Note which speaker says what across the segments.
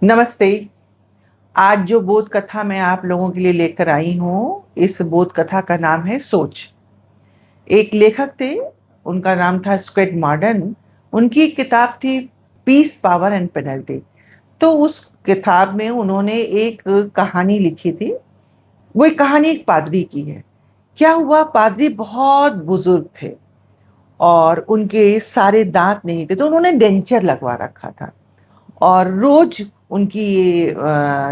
Speaker 1: नमस्ते। आज जो बोध कथा मैं आप लोगों के लिए लेकर आई हूँ, इस बोध कथा का नाम है सोच। एक लेखक थे, उनका नाम था स्क्वेड मॉर्डन। उनकी एक किताब थी पीस, पावर एंड पेनल्टी। तो उस किताब में उन्होंने एक कहानी लिखी थी। वो एक कहानी एक पादरी की है। क्या हुआ, पादरी बहुत बुजुर्ग थे और उनके सारे दांत नहीं थे, तो उन्होंने डेंचर लगवा रखा था। और रोज उनकी ये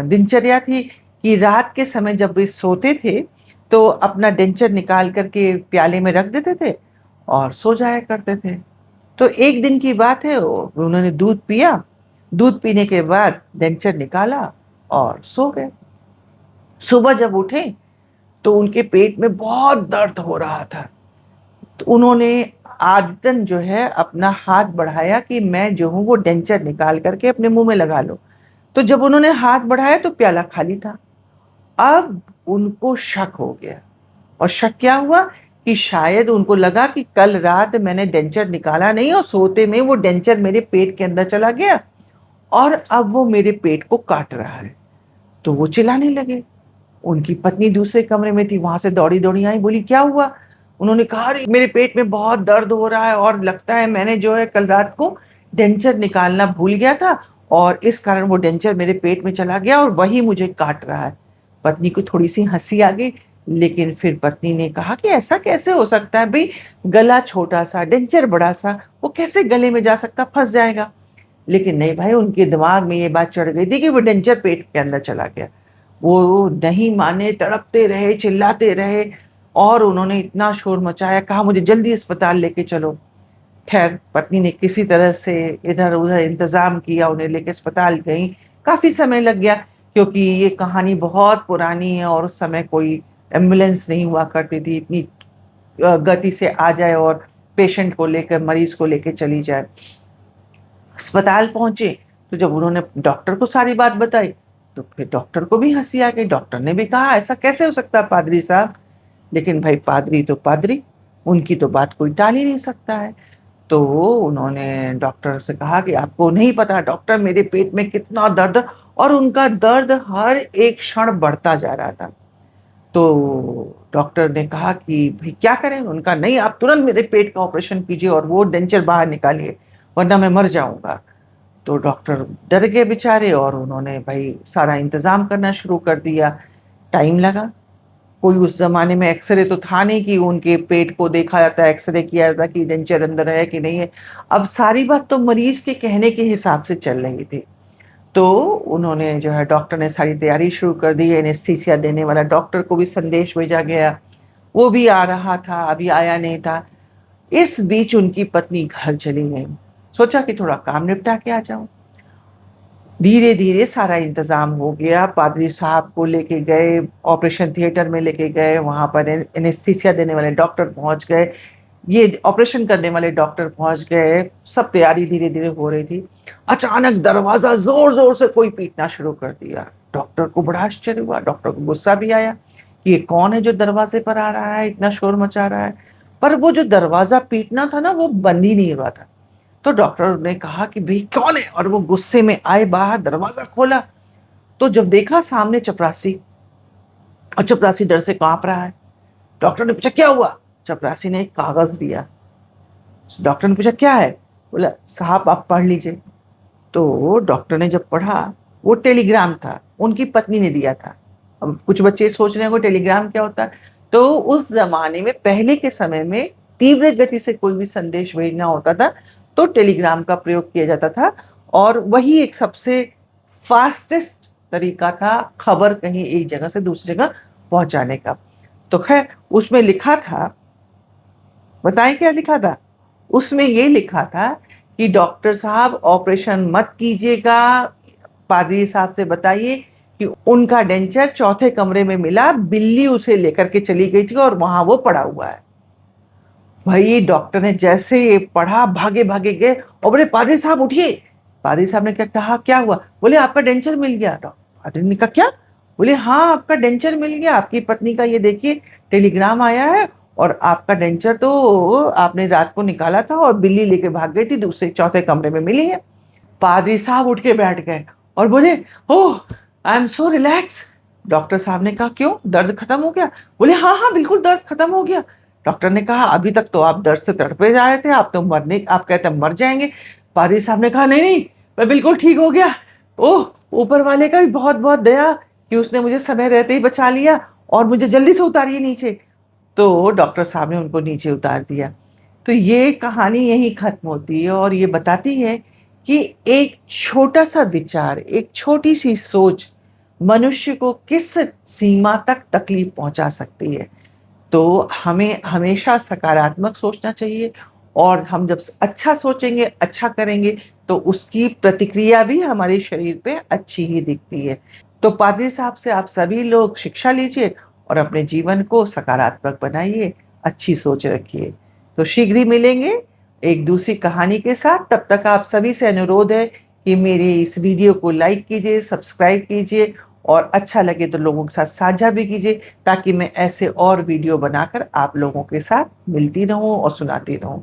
Speaker 1: दिनचर्या थी कि रात के समय जब वे सोते थे तो अपना डेंचर निकाल करके प्याले में रख देते थे और सो जाया करते थे। तो एक दिन की बात है, उन्होंने दूध पिया। दूध पीने के बाद डेंचर निकाला और सो गए। सुबह जब उठे तो उनके पेट में बहुत दर्द हो रहा था। तो उन्होंने आदतन जो है अपना हाथ बढ़ाया कि मैं जो हूँ वो डेंचर निकाल करके अपने मुंह में लगा लो। तो जब उन्होंने हाथ बढ़ाया तो प्याला खाली था। अब उनको शक हो गया। और शक क्या हुआ कि शायद उनको लगा कि कल रात मैंने डेंचर निकाला नहीं और सोते में वो डेंचर मेरे पेट के अंदर चला गया और अब वो मेरे पेट को काट रहा है। तो वो चिल्लाने लगे। उनकी पत्नी दूसरे कमरे में थी, वहां से दौड़ी दौड़ी आई, बोली क्या हुआ। उन्होंने कहा अरे मेरे पेट में बहुत दर्द हो रहा है और लगता है मैंने जो है कल रात को डेंचर निकालना भूल गया था और इस कारण वो डेंचर मेरे पेट में चला गया और वही मुझे काट रहा है। पत्नी को थोड़ी सी हंसी आ गई, लेकिन फिर पत्नी ने कहा कि ऐसा कैसे हो सकता है भाई, गला छोटा सा डेंचर बड़ा सा, वो कैसे गले में जा सकता, फंस जाएगा। लेकिन नहीं भाई, उनके दिमाग में ये बात चढ़ गई थी कि वो डेंचर पेट के अंदर चला गया। वो नहीं माने, तड़पते रहे, चिल्लाते रहे और उन्होंने इतना शोर मचाया, कहा मुझे जल्दी अस्पताल लेके चलो। खैर पत्नी ने किसी तरह से इधर उधर इंतजाम किया, उन्हें लेके अस्पताल गई। काफी समय लग गया क्योंकि ये कहानी बहुत पुरानी है और उस समय कोई एम्बुलेंस नहीं हुआ करती थी इतनी गति से आ जाए और पेशेंट को लेकर, मरीज को लेकर चली जाए। अस्पताल पहुंचे तो जब उन्होंने डॉक्टर को सारी बात बताई तो फिर डॉक्टर को भी हंसी आ गई। डॉक्टर ने भी कहा ऐसा कैसे हो सकता है पादरी साहब। लेकिन भाई पादरी तो पादरी, उनकी तो बात कोई टाल ही नहीं सकता है। तो उन्होंने डॉक्टर से कहा कि आपको नहीं पता डॉक्टर मेरे पेट में कितना दर्द, और उनका दर्द हर एक क्षण बढ़ता जा रहा था। तो डॉक्टर ने कहा कि भाई क्या करें। उनका नहीं, आप तुरंत मेरे पेट का ऑपरेशन कीजिए और वो डेंचर बाहर निकालिए वरना मैं मर जाऊंगा। तो डॉक्टर डर गए बेचारे और उन्होंने भाई सारा इंतजाम करना शुरू कर दिया। टाइम लगा। कोई उस जमाने में एक्सरे तो था नहीं कि उनके पेट को देखा जाता है, एक्सरे किया जाता कि डेंचर अंदर है कि नहीं है। अब सारी बात तो मरीज के कहने के हिसाब से चल रही थी। तो उन्होंने जो है, डॉक्टर ने सारी तैयारी शुरू कर दी। एनेस्थीसिया देने वाला डॉक्टर को भी संदेश भेजा गया, वो भी आ रहा था, अभी आया नहीं था। इस बीच उनकी पत्नी घर चली गई। सोचा कि थोड़ा काम निपटा के आ जाऊं। धीरे धीरे सारा इंतजाम हो गया। पादरी साहब को लेके गए, ऑपरेशन थिएटर में लेके गए, वहां पर एनेस्थीसिया देने वाले डॉक्टर पहुंच गए, ये ऑपरेशन करने वाले डॉक्टर पहुंच गए। सब तैयारी धीरे धीरे हो रही थी। अचानक दरवाजा जोर जोर से कोई पीटना शुरू कर दिया। डॉक्टर को बड़ा आश्चर्य हुआ, डॉक्टर को गुस्सा भी आया कि ये कौन है जो दरवाजे पर आ रहा है, इतना शोर मचा रहा है। पर वो जो दरवाजा पीटना था ना, वो बंद ही नहीं हुआ था। तो डॉक्टर ने कहा कि भाई कौन है, और वो गुस्से में आए, बाहर दरवाजा खोला तो जब देखा सामने चपरासी, और चपरासी डर से कांप रहा है। डॉक्टर ने पूछा क्या हुआ। चपरासी ने एक कागज दिया। डॉक्टर ने पूछा क्या है। बोला साहब आप पढ़ लीजिए। तो डॉक्टर ने जब पढ़ा, वो टेलीग्राम था, उनकी पत्नी ने दिया था। अब कुछ बच्चे सोच रहे हैं वो टेलीग्राम क्या होता है। तो उस जमाने में, पहले के समय में, तीव्र गति से कोई भी संदेश भेजना होता था तो टेलीग्राम का प्रयोग किया जाता था। और वही एक सबसे फास्टेस्ट तरीका था खबर कहीं एक जगह से दूसरी जगह पहुंचाने का। तो खैर उसमें लिखा था, बताएं क्या लिखा था। उसमें ये लिखा था कि डॉक्टर साहब ऑपरेशन मत कीजिएगा, पादरी साहब से बताइए कि उनका डेंचर चौथे कमरे में मिला, बिल्ली उसे लेकर के चली गई थी और वहां वो पड़ा हुआ है। भाई डॉक्टर ने जैसे ये पढ़ा, भागे भागे गए और बोले पादरी साहब उठिए। पादरी साहब ने क्या कहा, क्या हुआ। बोले आपका डेंचर मिल गया। पादरी ने कहा क्या। बोले हाँ आपका डेंचर मिल गया, आपकी पत्नी का ये देखिए टेलीग्राम आया है और आपका डेंचर तो आपने रात को निकाला था और बिल्ली लेके भाग गई थी, दूसरे चौथे कमरे में मिली है। पादरी साहब उठ के बैठ गए और बोले, oh I am so relax. Doctor साहब ने कहा, क्यों, दर्द खत्म हो गया? बोले, हाँ हाँ बिल्कुल दर्द खत्म हो गया। डॉक्टर ने कहा, अभी तक तो आप दर्द से तड़पे जा रहे थे, आप कहते मर जाएंगे। पादरी साहब ने कहा, नहीं नहीं, मैं बिल्कुल ठीक हो गया। ओह, ऊपर वाले का भी बहुत बहुत दया कि उसने मुझे समय रहते ही बचा लिया और मुझे जल्दी से उतारिए नीचे। तो डॉक्टर साहब ने उनको नीचे उतार दिया। तो ये कहानी यहीं खत्म होती है और ये बताती है कि एक छोटा सा विचार, एक छोटी सी सोच मनुष्य को किस सीमा तक तकलीफ पहुंचा सकती है। तो हमें हमेशा सकारात्मक सोचना चाहिए और हम जब अच्छा सोचेंगे, अच्छा करेंगे, तो उसकी प्रतिक्रिया भी हमारे शरीर पे अच्छी ही दिखती है। तो पादरी साहब से आप सभी लोग शिक्षा लीजिए और अपने जीवन को सकारात्मक बनाइए, अच्छी सोच रखिए। तो शीघ्र ही मिलेंगे एक दूसरी कहानी के साथ। तब तक आप सभी से अनुरोध है कि मेरे इस वीडियो को लाइक कीजिए, सब्सक्राइब कीजिए और अच्छा लगे तो लोगों के साथ साझा भी कीजिए, ताकि मैं ऐसे और वीडियो बनाकर आप लोगों के साथ मिलती रहूं और सुनाती रहूं।